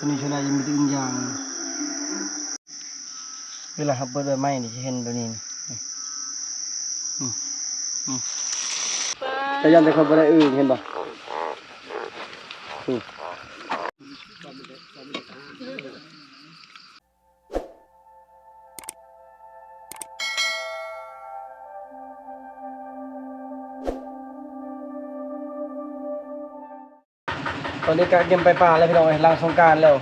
ตัวนี้ชนะยังมีตัวอย่างเวลาครับเปิดใบไม้นี่จะเห็นตัวนี้แต่ยันแต่คนไม่ได้อื่นเห็นป่ะตอนนี้การเกมไปป่าแล้วพี่น้องหลังสงกรานต์แล้ว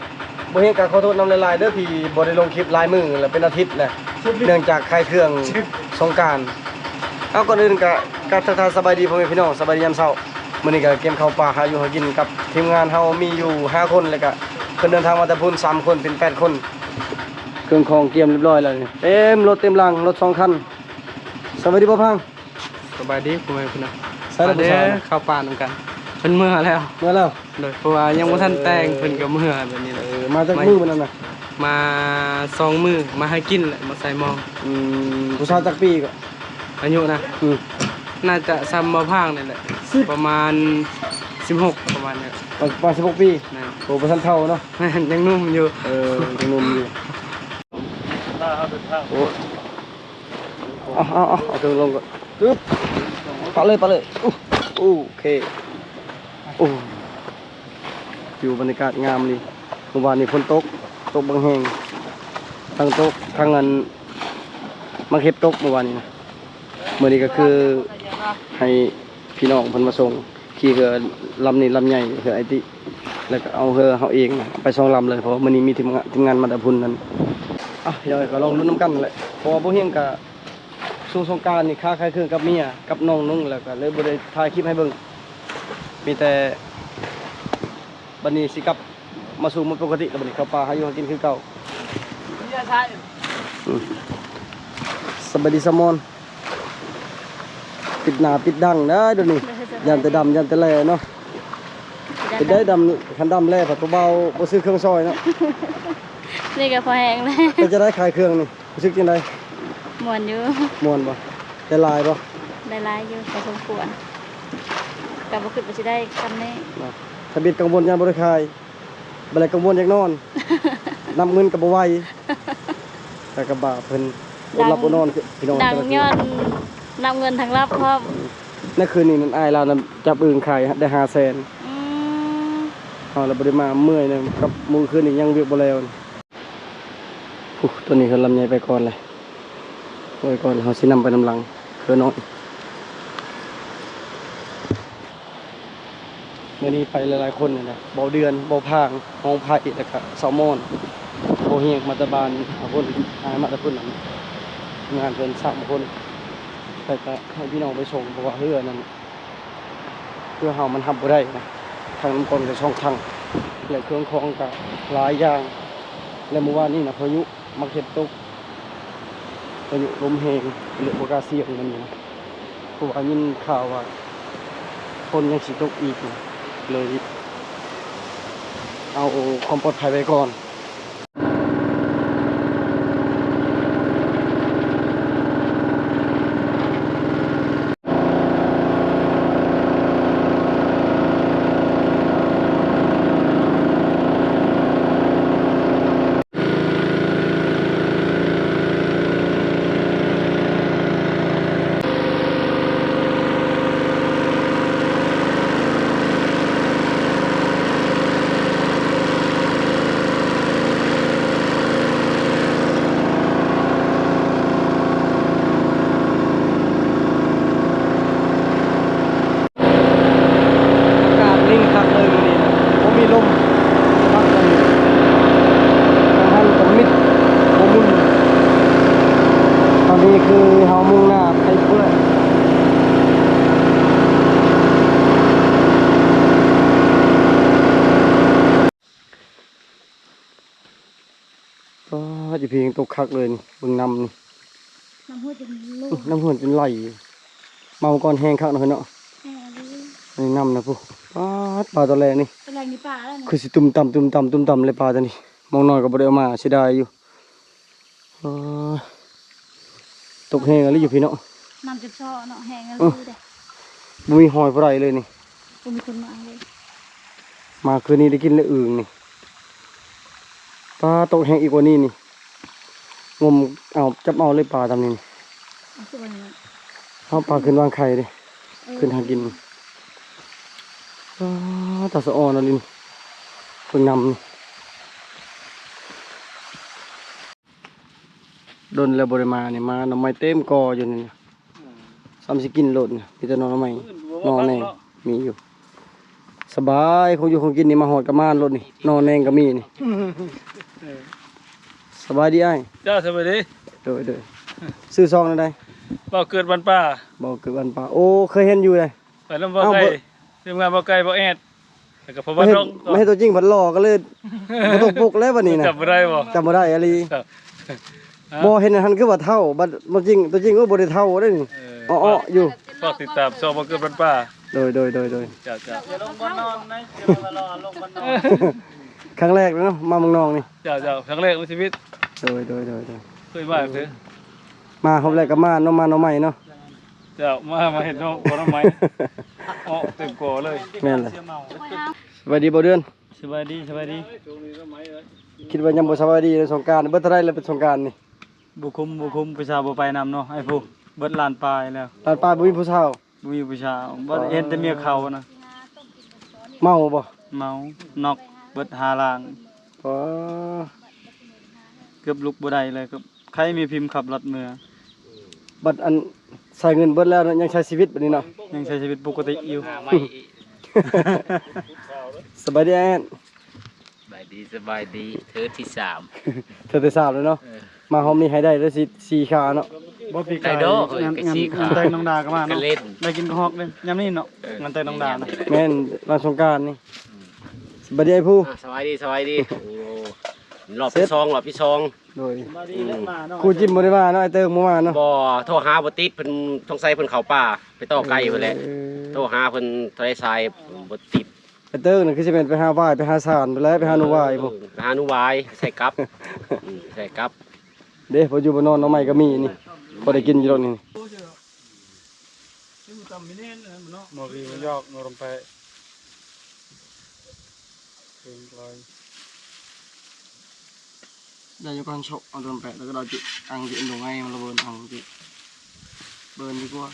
บ่เห็นการขอโทษน้ำลายเด้อที่บ่ได้ลงคลิปลายมือแล้วเป็นอาทิตย์แหละเนื่องจากใครเครื่องสงกรานต์เอาก่อนอื่นก็ทักทายสบายดีพ่อแม่พี่น้องสบายดียามเช้ามื้อนี้ก็เกมเข้าป่าหาอยู่หากินกับทีมงานเฮามีอยู่5คนแล้วก็เพิ่นเดินทางมาแต่พุ่น3คนเป็น8คนเครื่องของเตรียมเรียบร้อยแล้วนี่เต็มรถเต็มลังรถ2คันสวัสดีพ่อพังสบายดีพ่อแม่พี่น้องใส่เด้อเข้าป่านำกันเพิ่นเมื่อแล้วโดยเพราะว่ายังบ่ทันแต่งเพิ่นก็เมื่อแบบนี้แหละมาจากมื้อมันนั่นน่ะมา2มื้อมาให้กินแหละมาใส่หม้อผู้ชายจักปีก็อายุนะน่าจะซ้ำบ่พางนี่แหละประมาณ16ประมาณนี้ประมาณ16ปีโอ้บ่ทันเฒ่าเนาะยังนุ่มอยู่ยังนุ่มอยู่โอ้เอาเครื่องลงก่อนปึ๊บปะเลยโอเคโอ้อยู่บรรยากาศงามดีเมื่อวานนี้ฝนตกบางแห่งทั้งตกทั้งเงินมาเก็บตกเมื่อวานนี้นะเมื่อนี้ก็คือให้พี่น้องเพิ่นมาส่งขี่เรือลำนี้ลำใหญ่เรือไอติแล้วก็เอาเรือเขาเองไป2 ลำเลยเพราะมื้อนี้มีทีมงานมาแต่พุ่นนั้นเดี๋ยวก็ลองลุ้นน้ำกันแหละเพราะว่าบ่เฮียงก็ช่วงสงกรานต์นี่ค้าขายเครื่องกับเมียกับน้องนุ่งแล้วก็เลยบ่ได้ถ่ายคลิปให้เบิ่งมีแต่บัดนี้สิกลับมาสู่มันปกติแล้วบัดนี้เข้าป่าหาอยู่หากินคือเก่าสบายดีสมอนปิดหน้าปิดดังนะเดี๋ยวนี้ยันแต่ดำยันแต่แลเนาะเป็นได้ดำคันดำแล่ผัดเบาบ่ซื้อเครื่องซอยเนาะนี่ก็พอแห้งเลยก็จะได้ขายเครื่องนี่รู้สึกจังได๋ม่วนอยู่ม่วนบ่ได้หลายบ่ได้หลายอยู่พอสมควรก็บ่คิดว่าสิได้คำนี้ถ้าบิดกังวลยันบ่ได้ขายบ่ได้กังวลอยากนอนนำเงินก็บ่ไหวแต่ก็บาปเพิ่นบ่รับบ่นอนพี่น้องดังย้อนนำเงินทางลับพร้อมในคืนนี้นั่นอ้ายเรานำจับอึ่งขายได้500,000แล้วบ่ได้มาเมื่อยนะกับมื้อคืนนี้ยังเวียกบ่แล้วตัวนี้คือลำไยไปก่อนเลยไว้ก่อนเขาสินำไปนำหลังเพื่อน้อยเมื่อนี้ไปหลายๆคนเลยนะบ่เดือนบ่พางห้องไผ่แล้วก็แซลมอนโบเฮียงมาตาบานคนหายมาตาพุ่นงานเพิ่น3 คนแต่ก็ให้พี่น้องไปส่งเพราะว่าเรือนั้นเพื่อเฮามันทำบ่ได้นะทางน้ำก้นกับช่องทางและเครื่องของก็หลายอย่างและเมื่อวานนี้นะพายุมาเก็บตกพายุลมแรงเหลือโอกาสเสี่ยงมันนี่นะเพราะว่ายินข่าวว่าคนยังสิตกอีกนะเลยเอาความปลอดภัยไว้ก่อนคือเฮามุ่งหน้าไปเพื่อก็จะเพียงตกคักเลยนี่บึงน้ำนี่น้ำหุ่นเป็นไหลเมาก่อนแห้งคักหน่อยเนาะนี่น้ำนะปุ๊ปลาตัวแรงนี่คือสิตุ่มต่ำเลยปลาตัวนี้มองน้อยก็บ่ได้เอามาเสียดายอยู่ตกแห้งอะไรอยู่พี่เนาะน้ำจะซ้อเนาะแห้งอะไรเด้บุยหอยปลาเลยนี่มีคนมาเลยมาคืนนี้ได้กินเลยอึ่งนี่ ปลาตกแห้งอีกกว่านี้นี่งมเอาจับเอาเลยปลาตามนี้ เอาคือว่านั้น เอาปลาขึ้นวางไข่ดิ เออ ขึ้นหากินตาสะออนนั่นนี่เพิ่งนำนี่โดนแล้วบริมาเนี่ยมาหน่อไม้เต็มกออยู่นี่ซ้ำสิกินโลดเนี่ยมีแต่หน่อไม้หน่อแหนงมีอยู่ สบายคงอยู่คงกินนี่มาหอดกระมานโลดนี่หน่อแหนงก็มีนี่สบายดีไอ้ จ้าสวัสดี โดยซื้อซองนั่นได้ บ่าวเกิดวันป้า บอกเกิดวันป่าโอ้เคยเห็นอยู่เลย ไปน้ำบ่าว เอ้า ไก่ บ่ ทีมงานบ่าวไก่บ่าวแอดแล้วก็พอ ไม่ บ้าน ให้ น้อง ไม่ให้ตัวจริงผัดหล่อก็เลยบ่ตกปลุกแล้ววันนี้นะ จับบ่ได้บ่ จำบ่ได้อะไร ครับ บ่เห็นหันคือว่าเท่าบัดบ่จริงตัวจริงก็บ่ได้เท่าได้นี่อ้อๆอยู่ ฝากติดตามชอบบ่าวเกิดวันป้า โดย จ้าจ้า ครั้งแรกเลยเนาะมาเมืองนองนี่ จ้าจ้าครั้งแรกในชีวิต โดย เคยมาคือ มาครบแรกก็มาเนาะมาเนาะใหม่เนาะ จ้ามาเห็นน้องบ่น้องไม้อ๋อเต็มกอเลย แม่นเลยสวัสดีบ่เดือน สบายดีสบายดี คิดว่ายังบ่สบายดีในสงกรานต์เบิดเท่าไรแล้วเป็นสงกรานต์นี่ บุคุมประชาบ่ไปนำเนาะไอ้ผู้เบิดลานปลายแล้ว ลานปลาบ่มีผู้เฒ่า บ่มีประชาบ่เห็นแต่เมียเขานะ เมาบ่ เมานอกเบิดหาลาง อ๋อ เกือบลุกบ่ได้เลยครับใครมีพิมพ์ขับรถเมือ บัดอันใส่เงินเบิดแล้วเนาะยังใช้ชีวิตแบบนี้เนาะ ยังใช้ชีวิตปกติอยู่ สบายดีแอน สบายดีเธอที่สาม เธอได้ทราบแล้วเนาะมาหอมนี่ให้ได้แล้วสิ4ขาเนาะ บ่ปี ไก่โดเฮ้ย งาน ไก่ งาน สีขาง านแต่งน้องดาก็มา กั เนาะ นเล่น ได้กินข้าวฮอกเลยยามนี้เนาะงานแต่งน้องดานะ แม่นวันสงกรานต์นี่สบายดีไอ้ผู้ สบายดีสบายดีโอ้หลอบพี่ซองหลอบพี่ซอง โดยครูจิ้มบ่ได้มาเนาะไอ้เติงบ่มาเนาะ บ่โทรหาบ่ติดเพิ่นสงสัยเพิ่นเข้าป่าไปต่อไกลเพิ่นแหละโทรหาเพิ่นทะเลทรายบ่ติด ไอ้เติงนี่คือสิเป็นไปหาว่ายไปหาสารไปแล้วไปหาหนูว่ายบ่ ไปหาหนูวายใส่กับใส่กับ เด้พออยู่บ่นอนเนาะใหม่ก็มีนี่พอได้กินอยู่ดอกนี่ บ่มียอกนรมไปเพิ่นลอย ได้อยู่ก่อนโชคเอาโดนแปะแล้วก็เราจิอังจิอันดงให้มันระเบิดอังจิเบิร์นดีกว่า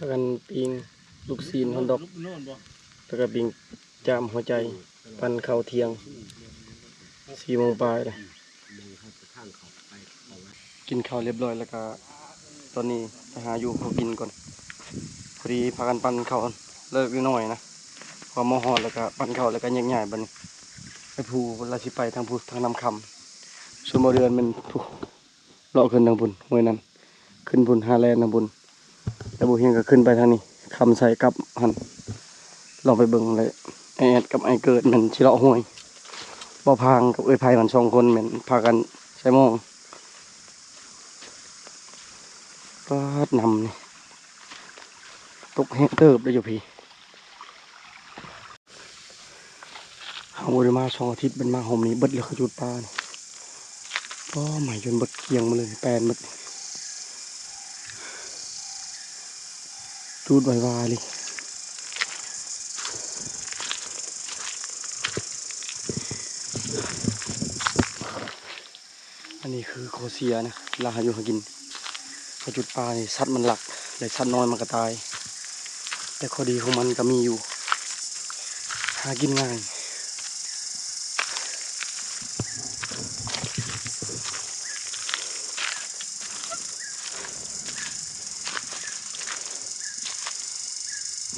ถ้ากันปิงลูกซีนฮอนดอกแล้วก็ปิงจามหัวใจปันเข้าเที่ยง4 โมงปลายเลยกินข้าวเรียบร้อยแล้วก็ตอนนี้ไปหาอยู่เขากินก่อนพอดีพากันปั่นข้าวเลิกนิดหน่อยนะพอมอหอดแล้วก็ปั่นข้าวแล้วก็แยกใหญ่บัดนไปภูราชิไปทางภูทางน้ำคำส่วนบ่เดือนมันผู้เลาะขึ้นทางบุญห้วยนั้นขึ้นบุญหาแลนทางบุญแล้วบุเฮียงก็ขึ้นไปทางนี้คำใส่กับหันลองไปเบิ่งเลยไอแอดกับไอเกิดมันชิเลาะห้วยบ่พางกับเอ้ยไผ่มัน2 คนเหมือนพากันใช้มองปาดนำนี่ตกแห้งเติบเลยอยู่พี่เอาบริมา2 อาทิตย์เป็นมาหอมนี้เบิดเลยเขาจุดปลานี่ก็ใหม่จนเบิดเคียงมาเลยแปลนเบิดจุดไวๆเลยอันนี้คือโคเซียนะลาหาอยู่หากินพอจุดปลานี่สัตว์มันหลักเลยสัตว์น้อยมันก็ตายแต่ข้อดีของมันก็มีอยู่หากินง่าย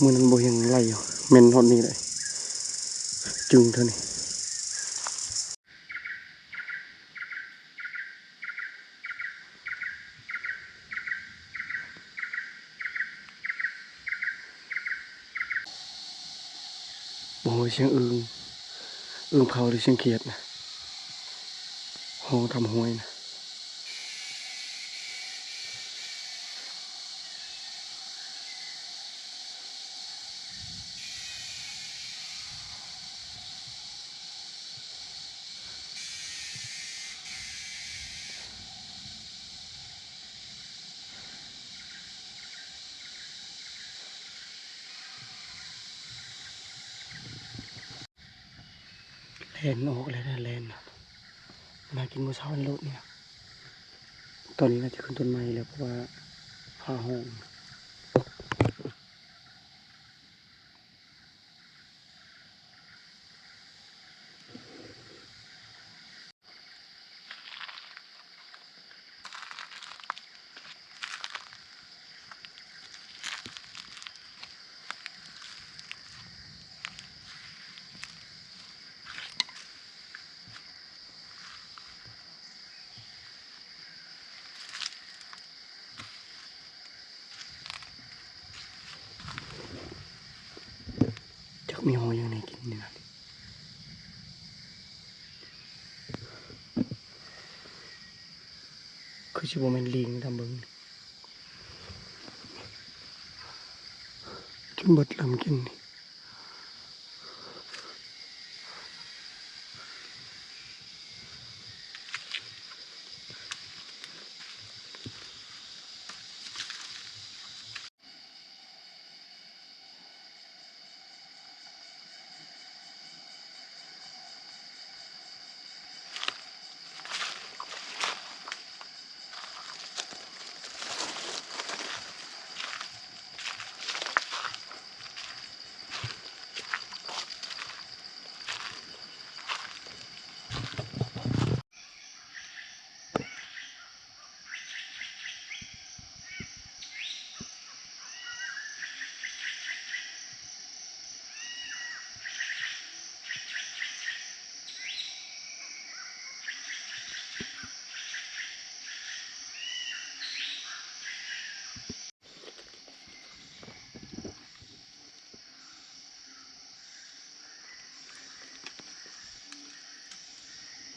มือนั้นโบยังไล่อยู่เมนหดนี้เลยจึงเท่านี้โอ้ยเสียงอึ่งเผาหรือเสียงเขียดนะห้องทำห้วยนะ นออกแล้วนะแลนน่ากินมื้อเช้าในรถเนี่ยตอนนี้น่าจะขึ้นต้นไม้แล้วเพราะว่าฟ้าห้อง จักมีหอยยังไงกินนี่นะคือชิบะแมนลิงทำเบิ้งจนเบิดลำกินนี่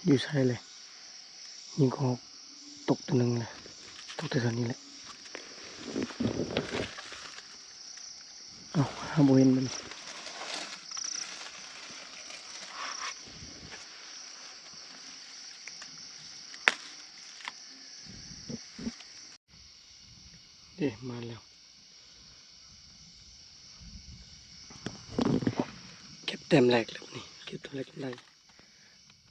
อยู่ใช่เลยยิงก็ตกตัวหนึ่งเลยตกตัวเท่านี้แหละเอาหาโบเห็นมันเอ๊ะมาแล้วเก็บเต็มแหลกแล้วนี่เก็บตัวแรกได้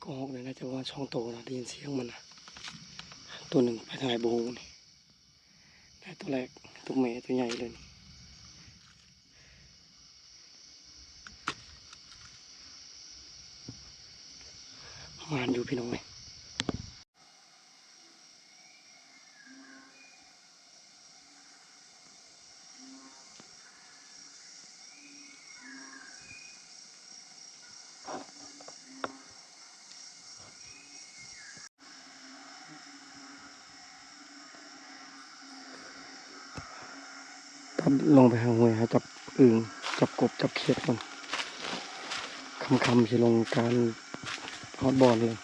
ก็ฮอกเลยน่าจะว่าช่องโตนะได้ยินเสียงมันนะตัวหนึ่งไปทางไหนโบงนี่ได้ตัวแรกตัวเมย์ตัวใหญ่เลยมานอยู่พี่น้องไหมตัดลงไปหาหวยหาจับอึ่งจับกบจับเขียดก่อนคำจะลงการฮอตบอลเลย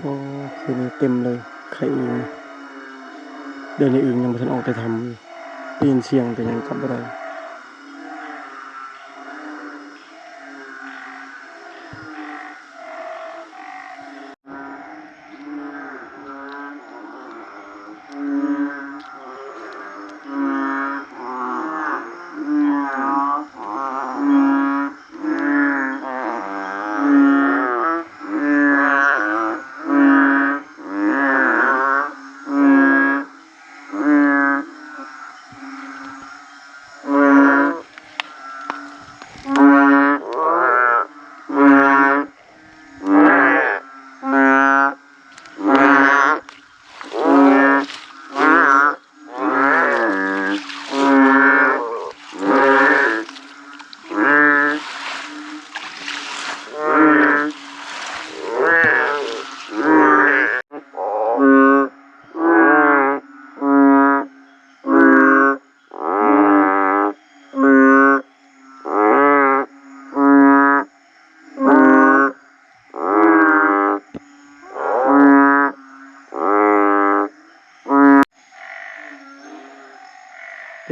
โอ้คืนนี้เต็มเลยไข่อึ่งนะเดี๋ยวนี้อึ่งยังไม่ทันออกไปทำอยู่ได้ยินเสียงแต่ยังจับไม่ได้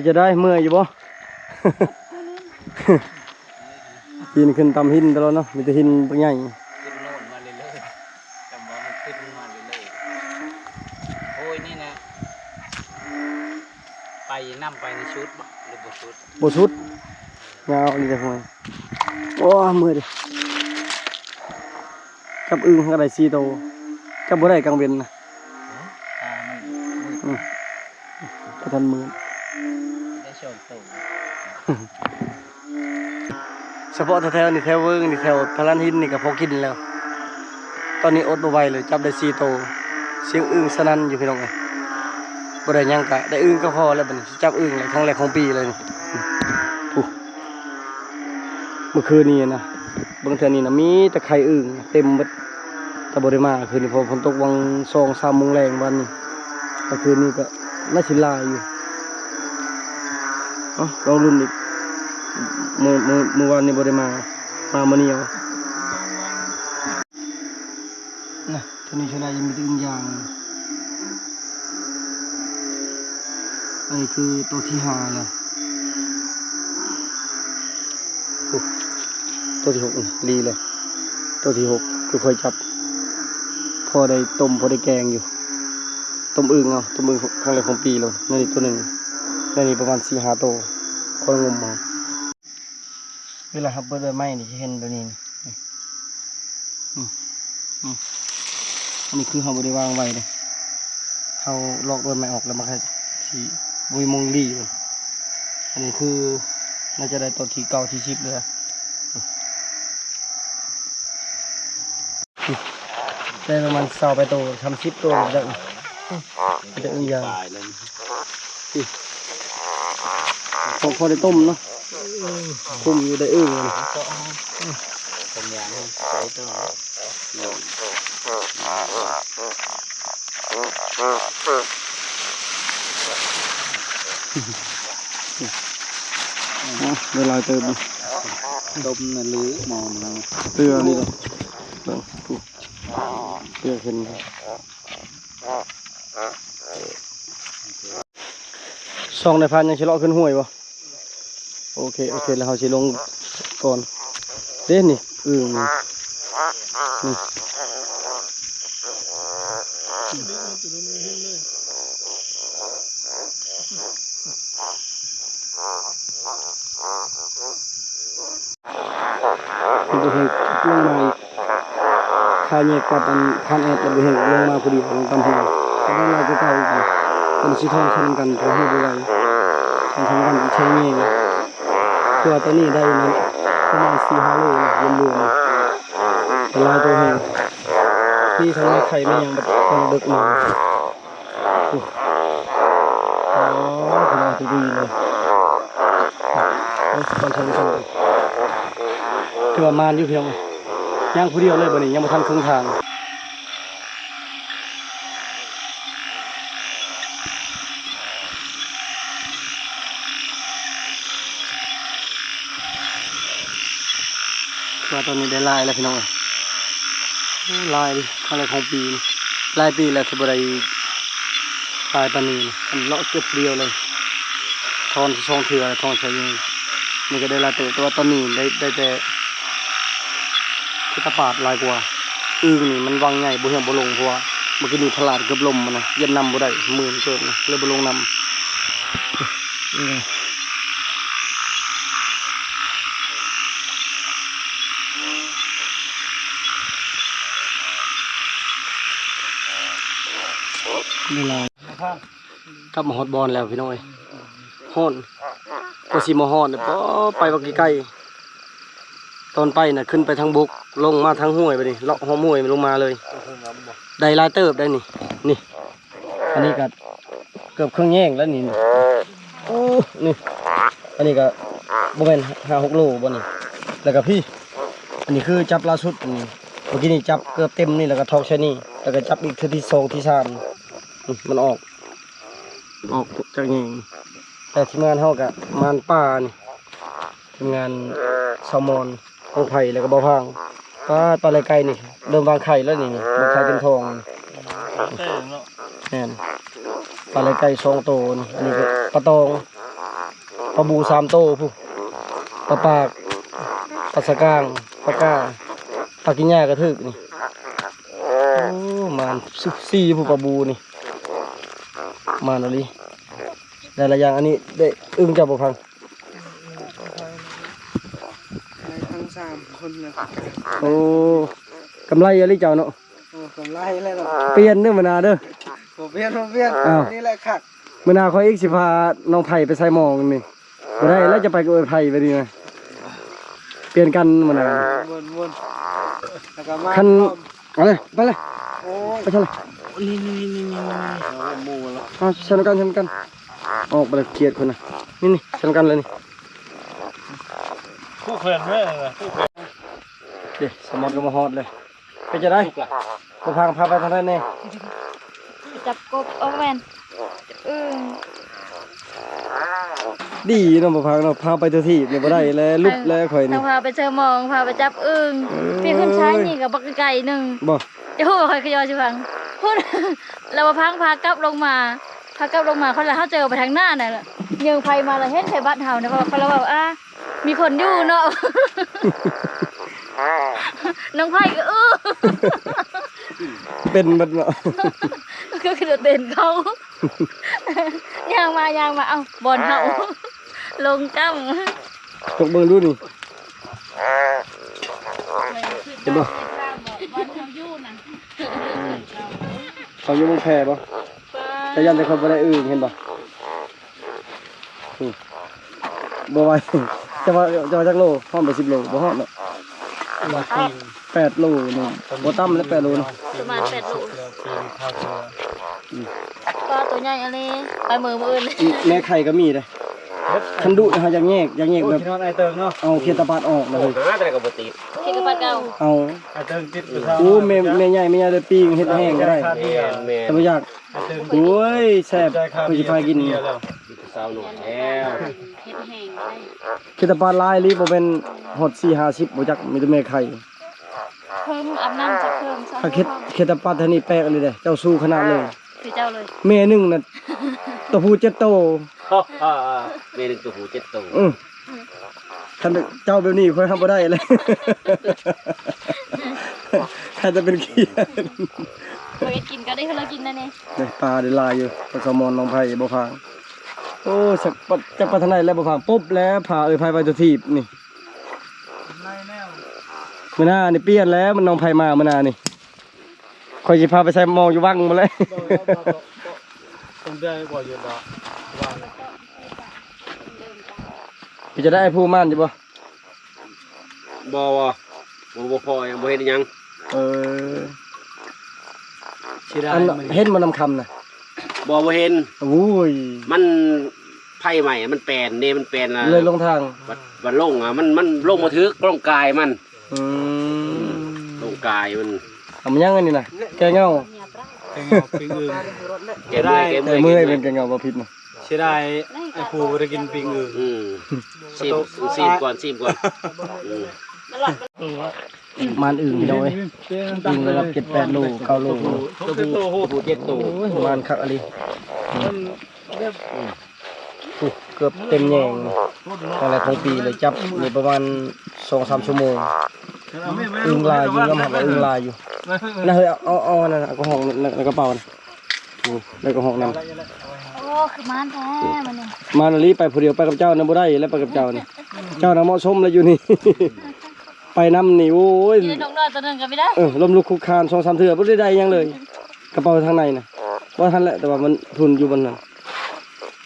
จะได้เมื่อยอยู่บ่ ปีนขึ้นตำหินตลอดเนาะมีแต่หินตัวใหญ่ ขึ้นโน่นมาเรื่อยๆจำว่ามันขึ้นมาเรื่อยๆโอ้ยนี่นะไปนั่ไปในชุดบ่หรือบ่ชุด โบชุดยาวนี่เลยห่วยโอ้เมื่อยดิจับอึ่งก็ได้4 โตวจับบ่ได้กลางเว้นนะ ตามัน กระทันมือ ได้โชว์ตัว เฉพาะแถวๆนี่แถวเวิงนี่แถวพลันหินนี่ก็พอกินแล้ว ตอนนี้อดบ่ไหวเลยจับได้4 โตวเสียงอึ่งสนั่นอยู่พี่น้องเอ้ยบ่ได้หยังกะได้อึ่งก็พอแล้วบัดนี้จับอึ่งเลยครั้งแรกของปีเลยนี่ปุ๊เมื่อคืนนี้นะเบิ่งเทื่อนี้นะมีแต่ไข่อึ่งเต็มเบิดแต่บ่ได้มาคืนนี้พอฝนตกวัง2-3 โมงแรงวันนี้แต่คืนนี้ก็น่าสิหลายอยู่เอ้าลองลุ้นอีกเมื่อวานนี้บ่ได้มามื้อนี้เอานะเท่านี้ชนะยังมีแต่อึ่งยางอันนี้คือตัวที่5แล้วโอ้ตัวที่6นี่ลีเลยตัวที่6คือค่อยจับพอได้ต้มพอได้แกงอยู่ต้มอึ่งเอาต้มอึ่งครั้งแรกของปีเลยนั่นนี่ตัวหนึ่งนั่นนี่ประมาณ4-5 ตัวคนงมเอาเวลาครับเปิดใบไม้นี่จะเห็นตัวนี้นี่อันนี้คือเขาบริวางไว้เลยเขาลอกใบไม้ออกแล้วมันก็สีบุยมงลีเลยอันนี้คือน่าจะได้ตัวที่เก่าที่10เลยได้ประมาณ20 ไปตัวทำ10 ตัวจะอึ่งยาง ตายเลย พอได้ต้มเนาะต้มอยู่ได้อึ่งเลย เป็นยางใช้ตัวเวลาเติม ต้มน่ะลือมองมัน เตือนี่เลยเตือขึ้นซองในพันยังชิเลาะขึ้นห้วยบ่โอเคแล้วเขาชิลงก่อนเด้นี่นี่มันจะเห็นลงมาอีกคาเนกกับอันพันแอดจะไปเห็นลงมาพอดีของตำหัวก็ได้ลายเก่าๆอีกเป็นสีทองทำกันตัวหูบ่ไหลทำกันใช้เงี้ยตัวตัวนี้ได้นั้นประมาณ4-5 โลรวมๆเป็นลายตัวแห้งที่ทำให้ไข่ไม่ยังแบบต้องดึกมาอ๋อขนาดที่ดีเลยตอนชมถือว่ามานอยู่เพียงย่างผู้เดียวเลยบ่นี้ยังบ่ทันครึ่งทางว่าตอนนี้ได้ลายแล้วพี่น้องลายดิอะไรของปีลายปีแล้วที่บ่ได้ลายปานนี้มันเลาะเก็บเดียวเลยทอน2 เทื่อทอนใส่นี่ก็ได้ลายตัวตอนนี้ได้แต่ที่ตะปาดลายกว่าอึ่งนี่มันวังใหญ่บ่เหี่ยวบ่ลงเพราะว่าเมื่อกี้นี่พลาดเกือบลมมันนะเย็นนำบ่ได้มือเกิดนะเลยบ่ลงนำนี่ลายกลับมาฮอดบอลแล้วพี่น้อยฮ้อนก็สิมาฮอดเพราะไปบักใกล้ตอนไปน่ะขึ้นไปทางบกลงมาทางห้วยไปดิเลาะห้วยลงมาเลยได้ลายเติบได้นี่อันนี้ก็เกือบครึ่งแย่งแล้วนี่นี่อันนี้ก็บ่แม่น5-6 โลบ่นี่แล้วก็พี่อันนี้คือจับล่าสุดนี่เมื่อกี้นี่จับเกือบเต็มนี่แล้วก็ทอกใช่นี่แล้วก็จับอีกเทื่อที่2ที่3มันออกจากแย่งแต่ทีมงานเฮาก็มานป่านี่ทีมงานแซลมอนของไผ่แล้วก็บ่พังปลาไหลไก่นี่เริ่มวางไข่แล้วนี่วางไข่เป็นทองแน่นปลาไหลไก่2 ตัวนี่อันนี้ก็ปลาตอง ปลาบู3โตผู้ปลาปากปลาสะกางปลาก้าปลากินหญ้ากระทึกนี่โอ้มัน14ผู้ปลาบูนี่มาแล้วลิได้หลายอย่างอันนี้ได้อึ้งจับบ่พัง ทั้ง3คนนะ โอ้กำไรอะไรเจ้าเนาะ โอ้กำไรแล้วเนาะ เปลี่ยนเด้อมื้อหน้าเด้อ บ่เปลี่ยนนี่แหละคัก มื้อหน้าขอยอีกสิพาน้องไผ่ไปใส่หมองนี่บ่ได้แล้วจะไปกับไผ่ไปดีมั้ยเปลี่ยนกันมื้อหน้า วนๆแล้วก็มา คันเอาเลยไปเลย โอ้ ไปเถอะเลย นี่หมู่แล้ว เอาชนกันออกไปเลยเครียดคนน่ะนี่ชนกันเลยนี่ คู่เพื่อนเว้ยคู่เพื่อน เด้สมอนก็มาฮอดเลยไปจะได้บ่พังพาไปทางนั้นแน่ จับกบเอาแม่นดีเนาะบ่พังเนาะพาไปเที่ยวที่นี่บ่ได้แล้วลุบแล้วข่อย ต้ นี่ องพาไปเจอหมองพาไปจับอึ่งพี่ขึ้นชายนี่กับบักไก่หนึง บ่ จะพูดกับใครขยอชิฟังพูด เราพังพากลับลงมาเขาเลยเขาเจอไปทางหน้าน่ะยิงไฟมาแล้วเห็นไฟบ้านเฮาเนี่ยเขาเราแบบมีคนอยู่เนาะ น้องไผ่ก็เป็นบัดเนาะ ก็คือเต้นเขา ยางมาเอ้าบอลเฮาลงกั้ม ตกเบิ่งดูนี่เห็นบ่ บอลเฮาอยู่น่ะ เขาอยู่บนแพบ่แต่ยันแต่คนบ่ได้อื่นเห็นบ่บ่ไหวจะว่าจักโลพร้อมไป10โลบ่ฮอดเนาะ8โลนี่บ่ต่ำแล้ว8โลเนาะ ประมาณ8 ลูก ข้าวเสือ ก็ตัวใหญ่อะไรไปมืออื่น แม่ไข่ก็มีเด้คันดุนะฮะอยากแยกแบบ นอนไอเติงเนาะ เอาเขียดตะปาดออกเลย หาแต่ก็บ่ติด ที่กระปัดเก่า เอา ไอเติงติดอยู่ โอ้แม่ใหญ่เลยปิ้งเฮ็ดแห้งก็ได้ แม่น แต่บ่อยาก ไอเติง โอ้ยแซ่บเพิ่นสิพากิน แล้ว สาวหนุ่มแล้ว เฮ็ดแห้งได้ เขียดตะปาดลายลิบ่เป็นฮอด4-50บ่จักมีแต่แม่ไข่ เพิ่มอาบน้ำจะเพิ่ม ถ้าเขียดตะปาดเท่านี้แปลกเลยเด้เจ้าสู้ขนาดเลย คือเจ้าเลย แม่หนึงน่ะตัวผู้7โต แม่นึงตัวหู7ตัว คันเจ้าแบบนี้ค่อยทำบ่ได้เลย ถ้าจะเป็นเขียด เคยกินก็ได้คนละกินนั่นเอง นี่ปลาได้ลายอยู่ปลาแซลมอนน้องไผ่บ่พางโอ้สักปัดจักปลาทางไหนแล้วบ่พางปุ๊บแล้วผ่าไผ่ไปตัวทีบนี่มื้อหน้านี่เปลี่ยนแล้วมันน้องไผ่มามื้อหน้านี่ข่อยสิพาไปใส่หม้ออยู่วังหมดเลย ผมได้บ่อยู่ดอกวาง พี่จะได้ผู้ม่านอยู่บ่ บ่พอยังบ่เฮ็ดหยัง เออ สิได้ อันเห็นบ่นำคำน่ะ บ่เห็น โอ้ย มันไผ่ใหม่มันแปลนเด้มันแปลน เลยลงทาง บัดลงมันลงมาถึกลงกายมัน อืม ลงกายมัน เอามันยังอันนี้น่ะแกเงา เป็นปิงอื่น เก็บได้ แต่เมื่อยเป็นแกเงาบ่ผิดน่ะ สิได้ไอ้ผู้บ่ได้กินปิงอื่น ซีมก่อนอืม มานอื่นพี่น้อยอึ่งระดับ7-8โล9โล ตัวผู้7ตัว โอ้ยมานคักอะไรเกือบเต็มแยงอะไรทั้งปีเลยจับนี่ประมาณ 2-3 ชั่วโมงอึ่งลายอยู่น้ำหักอึ่งลายอยู่น่าเฮ้ยเอานั่นเอากระห้องในกระเป๋านะนี่ในกระห้องนั่น โอ้คือมันแท้มันเนี่ย มานาลีไปผู้เดียวไปกับเจ้านะบ่ได้แล้วไปกับเจ้านี่เจ้าน่ะเหมาะสมแล้วอยู่นี่ ไปน้ำนี่โอ้ย กินนกน้อยตัวนึงก็ไม่ได้ ลมลุกคุกคาน2-3 เทื่อบ่ได้ได้หยังเลย กระเป๋าทางในน่ะว่าทันแหละแต่ว่ามันทุนอยู่บนนั้น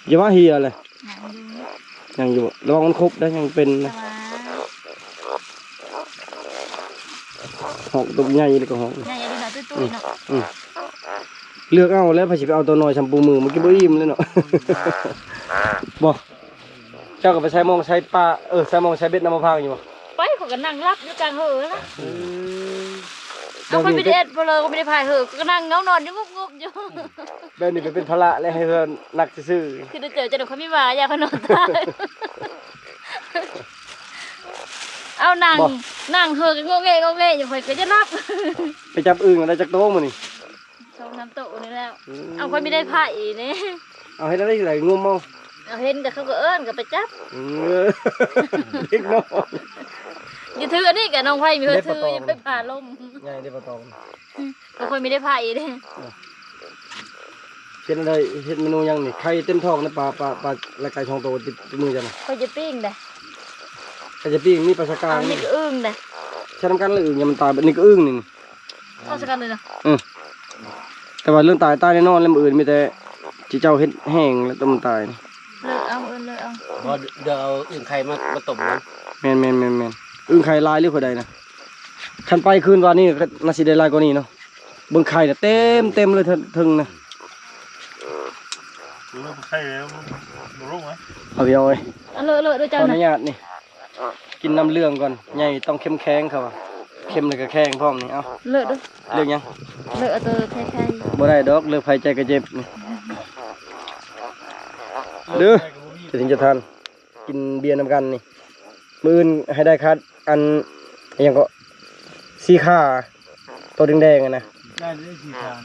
อย่าว่าเฮียเลยยังอยู่ระวังมันครบได้ยังเป็นนะหอกตัวใหญ่เลยก็หอก เนี่ยอย่าดูหน่อยตุ้ยๆเนาะ เลือกเอาแล้วพอสิไปเอาตัวน้อยชัมปูมือมันก็บ่อิ่มเลยเนาะ บ่เจ้าก็ไปใช้มองใช้ปลาใช้มองใช้เบ็ดน้ำมะพร้าวอยู่บ่ ไปเขาก็นั่งรับอยู่กลางเหอะนะเอาไปเป็นเอ็ดบ่เลยก็ไม่ได้พายเหอะก็นั่งเงานอนอยู่งุบๆอยู่ แบบนี้ไปเป็นภาระและให้เพิ่นนักซื่อ คือเจอจะดูเขาไม่มาอยากเขานอนตายเอานั่งเหอะก็งงเงอยู่คอยก็จะรับ ไปจับอึ่งได้จักโตมื้อนี่ 2-3 โต๊ะนี่แล้วเอาคอยไม่ได้พายนี่ เอาให้ได้หลายงุมเอา เอาเห็นก็เขาก็เอิ้นก็ไปจับ เออเด็กน้อย อย่าถืออันนี้กับน้องไผ่มีคนถืออย่าไปผ่าลม ใหญ่ได้ปลาตอง บางคนไม่ได้ผ่าอีกเด้ เฮ็ดอะไรเฮ็ดเมนูยังนี่ไข่เต็มท้องนะปลาและไก่ทองโตติดมือจังนะ ก็จะปิ้งเด้ ก็จะปิ้งมีปลาสกา เอานี่ก็อึ้งเด้ ใช้น้ำกันเลยอึ่งอย่ามันตายแบบนี้ก็อึ้งนี่ เอาสักกันเลยเนาะ แต่ว่าเรื่องตายแน่นอนแล้วมื้ออื่นมีแต่ที่เจ้าเฮ็ดแห้งแล้วต้องมันตายนี่ เลิกเอาเลิกเอา พอเดี๋ยวเอาอื่นใครมาตบนะ แม่นอึ้งไข่ลายหรือผู้ใดนะคันไปคืนวานนี้ก็น่าสิได้ลายกว่านี้เนาะเบิ่งไข่น่ะเต็มเลยถึงนะ รู้ว่าใช่แล้วมันรู้ไหม เอาพี่เอาเอ้ย เอาเลิกด้วย ข เจ้า ออ นะ นุญาตนี่กินน้ำเรื่องก่อนใหญ่ต้องเข้มแข็งเขาว่าเข้มเลยก็แข็งพร้อมนี่เอา เลิกด้วย เรื่องหยัง เลิกเอาตัวแค่ บ่ได้ดอกเลือกไผใจกระเจ็บนี่เด้อจะถึงจะทานกินเบียร์นำกันนี่มื้ออื่นให้ได้คัดอันอิหยังก็สีขาตัวแดงๆอะนะ ได้ได้กี่ทาง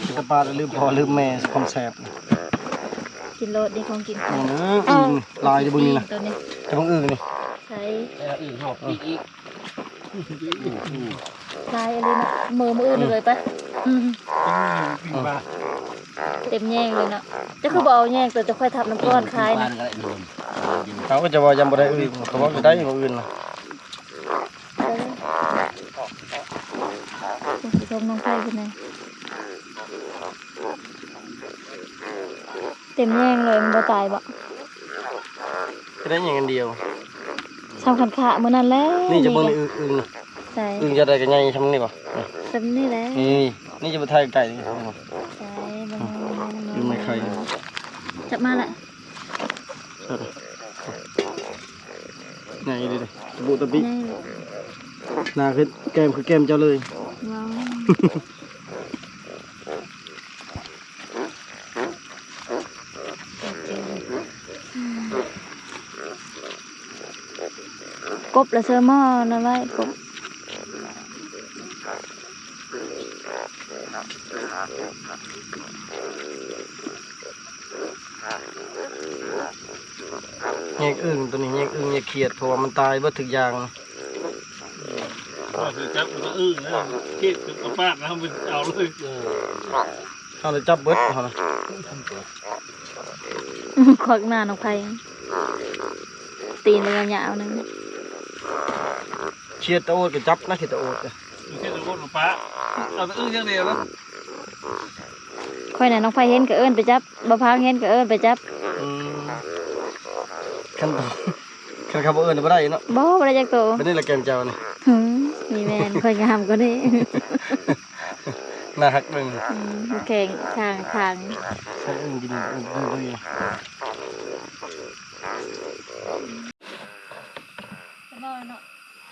กินแตะปลาแล้วลืมพ่อลืมแม่ความแซ่บ กินโลดดีของกิน อึ้งลายอยู่บนนี้นะ ตัวนี้ จะบังอึ้งนี่ ใช้ แล้วอื่นหอบอีก ลายอะไรนะมืออื่นเลยปะ วิ่งมา เต็มแยงเลยเนาะจะคือบ่เอาแยงตัวจะค่อยทับน้ำก้อนคลาย บ้า นะ นก็ได้โดน เขาก็จะว่ายังบ่ได้อึ้งเขาบอกจะได้อย่างอื่นนะ สิชมน้องไผ่เป็นไงเต็มแยงเลยมันบ่ตายบ่ จะได้อย่างเดียว สำคัญขามื้อนั้นแหละ นี่จะเบิ่งในอึ้งนะ ใช่ อึ้งจะได้กันใหญ่ทำนี่ป่ะ จำนี่แหละ นี่จะไปถ่ายไก่นี่ ใช่บ่ อึ้งไม่ไข่ จับมาแหละ ใหญ่เลยตะบุตะปิ ง่ายเลย หน้าคือแก้มคือแก้มเจ้าเลย ว้าวกบละเซอร์มอนะไว้กบ แยกอึ้งตัวนี้แยกอึ้งแยกเขียดเพราะว่ามันตายเบิดทุกอย่าง ก็คือจับมันก็อึ้งนะคิดกับป้านะมันเอาเลย เอาเลยจับเบิดเอานะ ควักหน้าน้องไผ่ตีนเลยยาวๆนึง เขียดตะโอดก็จับนะเขียดตะโอด อยู่แค่ตะโกนกับป้าเอาแต่อึ้งอย่างเดียวแล้ว ค่อยน่ะน้องไผ่เห็นก็เอิ้นไปจับบ่พางเห็นก็เอิ้นไปจับ ขั้นตอนขั้นขับเอิญบ่ได้เนาะ บ่ได้จักโต ไม่ได้ละแกมเจ้านี่ หืมมีแม่นค่อยงามกว่านี้ น่าฮักเบิ่ง แข่งทาง ฉันอึ้งกินอึ้งด้วย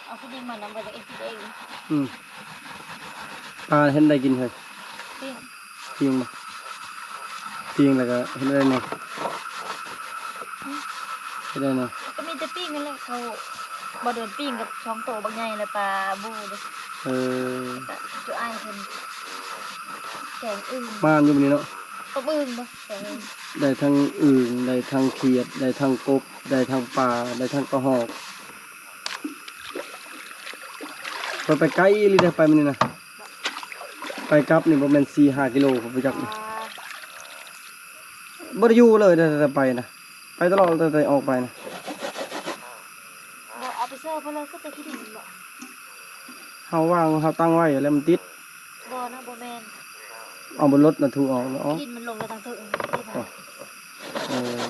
เอาผู้หญิงมานำไปจากเอง ปลาเห็นได้กินเฮ้ย ปิ้ง เพียงบ่เพียงแล้วก็เห็นได้เนาะเห็นได้เนาะ ก็มีแต่ปิ้งนั่นแหละเขาบ่โดนปิ้งกับช่องโตบางใหญ่เลยปลาบูเด้ ก็จุอ้ายเพิ่นแกงอึ่ง บ้านอยู่บนนี้เนาะ ตบอึ่งบ่แกงอึ่ง ได้ทั้งอึ่งได้ทั้งเขียดได้ทั้งกบได้ทั้งปลาได้ทั้งกระหอกไปไกลอีหรือได้ไปมันนี่นะไปกลับนี่บ่แม่น4-5 กิโลผมไปจักนี่บ่ได้อยู่เลยแต่ไปนะไปตลอดแต่ออกไปนะ บ่เอาไปเสิร์ฟเพิ่นเลยก็จะคิดถึงบ่ เฮาวางเฮาตั้งไว้แล้วมันติด บ่นะบ่แม่น เอาบนรถน่ะถูกออกแล้วอ๋อ ดินมันลงแล้วทางถึงที่ผ่าน เออ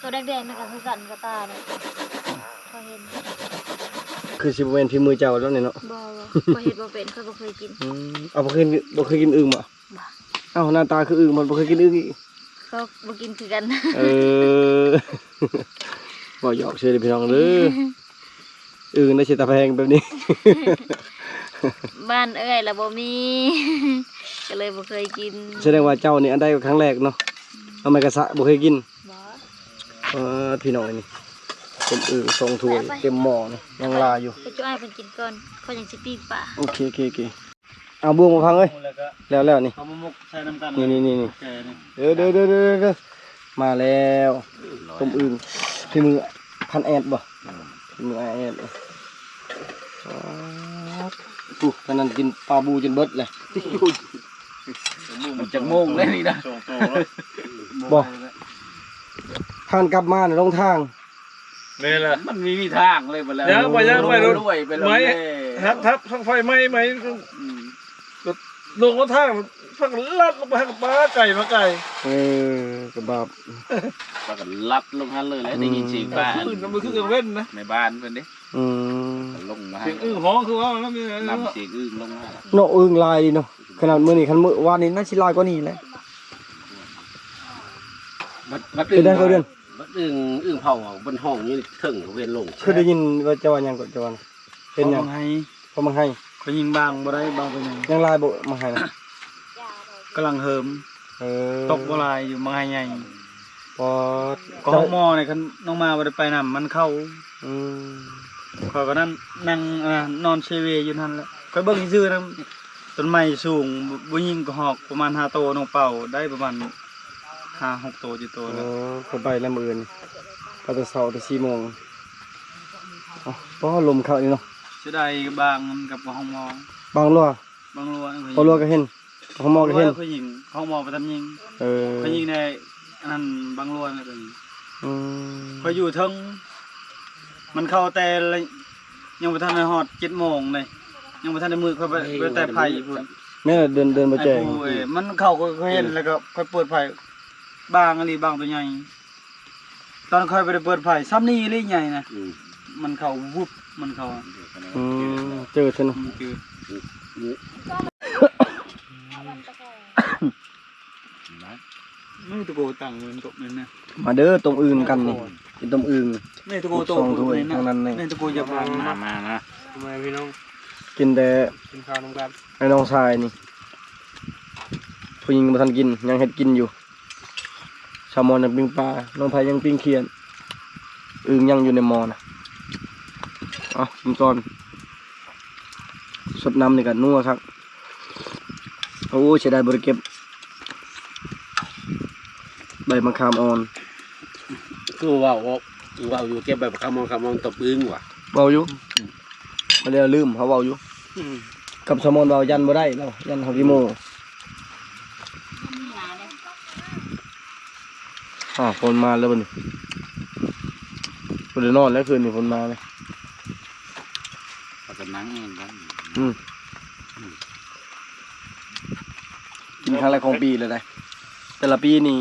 ตัวแดงๆนั่นก็คือกันกับตาเนาะพอเห็น คือสิบ่แม่นฝีมือเจ้าแล้วนี่เนาะ บ่เห็นบ่เป็นเขาบ่เคยกิน เอาบ่เคยกินอึ่งบ่ บ่ เอ้าหน้าตาคืออึ่งมันบ่เคยกินอึ่งอีก เขาบ่กินคือกัน เออ บ่หยอกเชื่อเด้อพี่น้องเด้ออึ่งได้สิตาแพงแบบนี้ บ้านเอ้ยล่ะบ่มี ก็เลยบ่เคยกิน แสดงว่าเจ้านี่อันใดก็ครั้งแรกเนาะเอาไม้กระสะบ่เคยกิน บ่ พี่น้องนี่ต้มอึ่ง2 ถ้วยเต็มหม้อนี่ยังลาอยู่ ไปจุอ้ายเพิ่นกินก่อนเขายังสิปิ้งปลา โอเค เอาบวงมาพังเอ้ย แล้วก็ แล้วนี่ เอามาหมกใส่น้ำกัน นี่ แกนี่ เด้อมาแล้วต้มอึ่งที่มือพันแอดบ่ที่มือแอดปุ๊ตอนนั้นกินปลาบูจนเบิดเลย มันจะโมงเลยนี่นะ โตแล้ว บ่ทางกลับมาในลงทาง นี่แหละ มันมีทางเลยไปแล้ว ยังไปรถ ด้วยไปแล้ว ไม้ทับทั้งไฟไหม้ลงรถทางพักลัดลงไปกับปลาไก่มาไก่ กระบาบ ปากันลัดลงหันเลยแล้วได้ยินเสียงบ้าน ขึ้นมันคือเว้นนะ ในบ้านเพิ่นเด้ ลงมาให้ เสียงอื้อฮ้องคือว่ามันมี นำเสียงอึ้งลงมา เนาะอึ่งลายดีเนาะขนาดมื้อนี้คันมื้อวานนี้น่าสิลายกว่านี้แหละ บัด คือได้เขาเดือน บัดอึ้งเผาบนห้องนี่ถึงเวียนลง คือได้ยินว่าจะว่าหยังก็จะว่าเป็นหยัง ให้ พอมาให้ เขายิงบางบ่ได้บางไปหนึ่ง ยังลายบ่มาให้นะ กำลังเหิม ตกบ่ลายอยู่บางให้ใหญ่ พอ ก็ห้องหมอเนี่ยคันน้องมาบ่ได้ไปนำมันเข้า อืม เขาก็นั่งนอนเชเวอยู่นั่นแหละก็เบิ่งซื่อๆนะต้นไม้สูงบ่ยิงก็หอกประมาณ5โตน้องเป่าได้ประมาณ5-6 โต7 โตแล้ว คนไปแล้วมื้อนี้ก็จะเช้าแต่4 โมงอ๋อเพราะลมเข้านี่เนาะ เสียดายกับบางกับห้องหมอบ างรัว บางรัว พอรัวก็เห็นพอมอก็เห็น เขายิงห้องหมอไปทำยิง เขายิงในอันนั้นบางรัวนี่ก็ยิง เขาอยู่เทั้งมันเข้าแต่ละยังบ่ทันได้ฮอด7 โมงเลยยังบ่ทันได้มือเขาไปแต่ไผพุ่น แม่เดินบ่แจ้ง ไอ้ผู้มันเข้าก็เห็นแล้วก็ค่อยเปิดไผบางอันนี้บางตัวใหญ่ตอนค่อยไปเปิดไผซ้ำนี่เลยใหญ่นะมันเข้าวุบมันเข้า เจอซั่นเนาะ คือ ไม่ตะโกตังเหมือนตกเลยนะ มาเด้อต้มอึ่งกันนี่กินต้มอึ่ง ไม่ตะโกโต สองถ้วย เลยนะ ทางนั้นนี่ ไม่ตะโกจะพังนะ มานะ ทำไมพี่น้อง กินแต่ กินข้าวน้ำกัน ไอ้น้องชายนี่ผู้หญิงบ่ทันกินยังเฮ็ดกินอยู่ชาวมอนยังปิ้งปลาน้องไผยังปิ้งเขียดอึ่งยังอยู่ในหม้อนะเอากินก่อนสดน้ำนี่ก็นัวครับโอ้เสียดายบ่ได้เก็บใบมะขามอ่อน คือว่าอยู่เก็บแบบคำมองตบอึ้งว่ะ เว้าอยู่มาแล้วลืมเขาเว้าอยู่กับสมอนเว้ายันบ่ได้แล้วยันเฮากิโมฝนมาแล้วบัดนี้บ่ได้นอนแล้วคืนนี้ฝนมาเลย เขาจะนั่งเองกัน กินครั้งแรกของปีเลยได้แต่ละปีนี่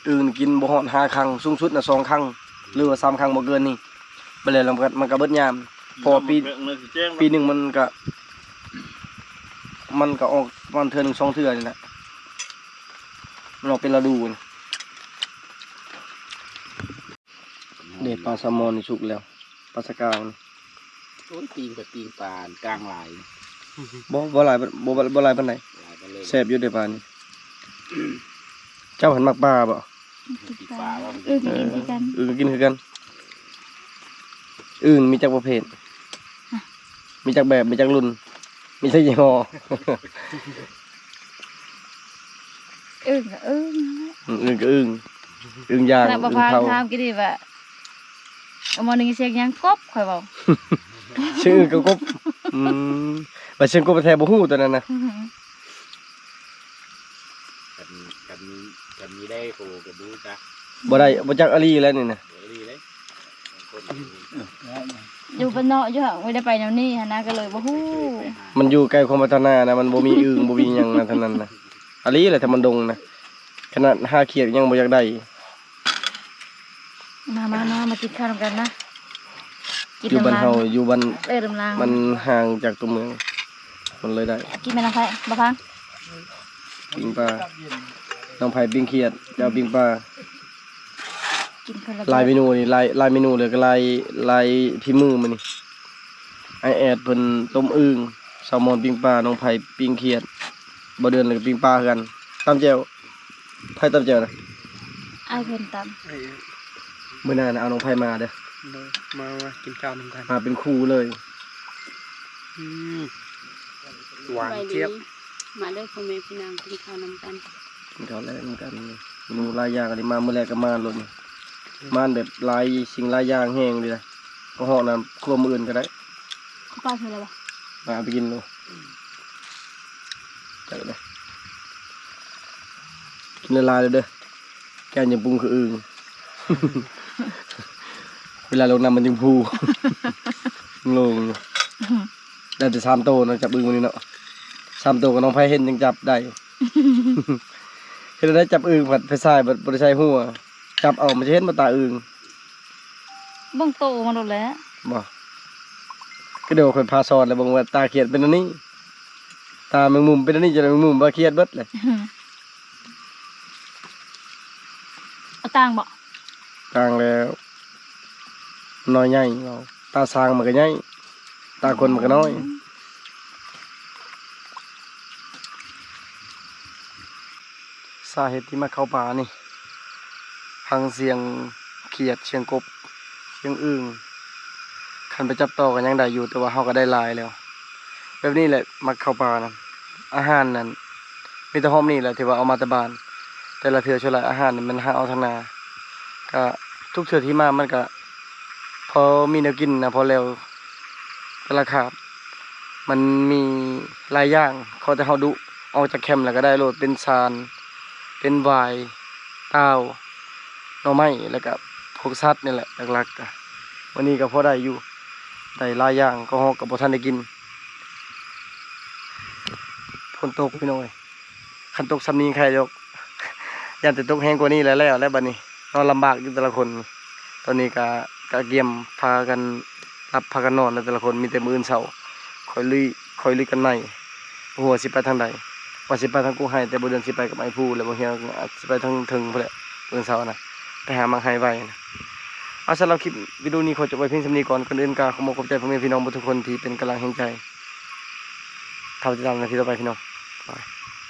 อื่นกินบ่ฮอด5 ครั้งสูงสุดน่ะ2 ครั้งหรือว่า3 ครั้งบ่เกินนี่ไปเลยแล้วมันก็เบิดยามพอปีหนึงมันก็ออกวันเทื่อหนึง2 เทื่อนี่แหละมันออกเป็นฤดูนี่เด็ดปลาแซลมอนนี่สุกแล้วปลาสกาวนี่ โอ้ยตีนกับตีนปลากลางลาย บ่หลายบ่หลายปานใด ลายไปเลย แซ่บอยู่เด้ปลานี่เจ้าหันมักปลาบ่ ตีปลาว่ามัน กินด้วยกัน อึ่งกินคือกันอึ่งมีจักประเภท มีจักแบบมีจักรุ่น มีจักยี่ห้อ อึ้ง อึ่งก็อึ่งอึ่งย่าง นักประ อึ่ง พาน เผา ถามกี่ดีว่าเอามาหนึ่งเสียงยังกบข่อยบอก ชื่ออึ่งก็กบว่าชื่อกบแท้บ่ฮู้ตัวนั้นนะ กันมีได้โคกับบูจ้ะ บ่ได้บ่จักอะลีแล้วนี่นะ ดีเลย อยู่บ้านนอกอยู่ห่างไม่ได้ไปแนวนี้ฮะนะก็เลยบ่ฮู้ มันอยู่ใกล้ความพัฒนานะมันบ่มีอึ่งบ่มีหยังนะเท่านั้นนะอะลีแหละถ้ามันดงนะขนาด5 เขียดยังบ่อยากได้ มากินข้าวนำกันนะกิน อยู่บ้าน น้ำลาง เฮาอยู่บ้าน น้ำลาง มันห่างจากตัวเมืองมันเลยได้ กินแม่น้ำไผ่บ่พัง ปิ้งปลาน้องไผ่ปิ้งเขียดเจ้าปิ้งปลา กินคนละ ลายเมนูนี่ลายเมนูเลยก็ลายพิมพ์มือมันนี่ไอแอดเพิ่นต้มอึ่งแซลมอนปิ้งปลาน้องไผ่ปิ้งเขียดบ่เดือนเลยก็ปิ้งปลาคือกันตำแจ่วไผ่ตำแจ่วนะ ไอ้ายเพิ่นต มื้อหน้านะเอาน้องไผ่มาเด้อ มากินข้าวน้ำกัน มาเป็นคู่เลย หวานเจี๊ยบ ำ มาเด้อพ่อแม่พี่น้องกินข้าวนำกัน กินข้าวแรกเหมือนกันเลยเมนูหลายอย่างอันนี้มาเมื่อแรกก็มาหล่นมาแบบหลายสิ่งหลายอย่างแห้งเลยนะก็ห่อน้ำครัวมืออื่นก็ได้ เขาป้าคืออะไรวะ มาเอาไปกินดูใจเลยกินละลายเลยเด้อแกงยังปรุงคืออึ่ง เวลาลงน้ำมันยังพูลงได้แต่3 โตวนะจับอึ่งวันนี้เนาะ3 โตวกับน้องไผ่เห็นยังจับได้ เห็นได้จับอึ่งผัดไปใส่บัดบริใช้หัวจับเอามันจะเห็นมาตาอึ่ง เบิ่งโตมาโดนแล้ว บ่ก็เดี๋ยวคนพาสอนแล้วบอกว่าตาเขียดเป็นอันนี้ตาแมงมุมเป็นอันนี้จะได้แมงมุมว่าเขียดเบิดเลย เอาตังบ่ กลางแล้วน้อยใหญ่เราตาสร้างมันก็ใหญ่ตาคนมันก็น้อยสาเหตุที่มาเข้าป่านี่ฟังเสียงเขียดเสียงกบเสียงอึ่งคันไปจับต่อกันยังได้อยู่แต่ว่าเฮาก็ได้หลายแล้วแบบนี้แหละมาเข้าป่านะอาหารนั้นมีแต่หอมนี่แหละที่ว่าเอามาแต่บ้านแต่ละเทื่อช่วยหลายอาหารนี่มันหาเอาทางนาก็ทุกเทื่อที่มามันก็พอมีแนวกินนะพอแล้วแต่ละขาบมันมีหลายอย่างเขาจะเฮาดุออกจากแคมป์แล้วก็ได้โลดเป็นซานเป็นวายเต้าหน่อไม้แล้วก็พวกสัตว์นี่แหละหลักๆก็วันนี้ก็พอได้อยู่ได้หลายอย่างก็ฮอกกับบ่ทันได้กินฝนตกพี่น้อยคันตกซ้ำนี้ใครยก ยันจะตกแห้งกว่านี้แล้วบัดนี้นอนลำบากอยู่แต่ละคน ตอนนี้ก็เกี่ยมพากันรับพากันนอนแล้วแต่ละคนมีแต่มื้ออื่นเช้าคอยลุยกันใหม่หัวสิไปทางใดว่าสิไปทางกูให้แต่บ่เดือนสิไปกับไอ้ผู้แล้วบ่เฮียอาจสิไปทางถึงพุ่นแหละมื้อเช้านะไปหามังไห้ไว้นะเอาสำหรับคลิปวิดีโอนี้ขอจบไว้เพียงเท่านี้ก่อนก่อนอื่นก็ขอขอบใจพ่อแม่พี่น้องทุกคนที่เป็นกำลังแห่งใจเข้าติดตามในคลิปต่อไปพี่น้องบาย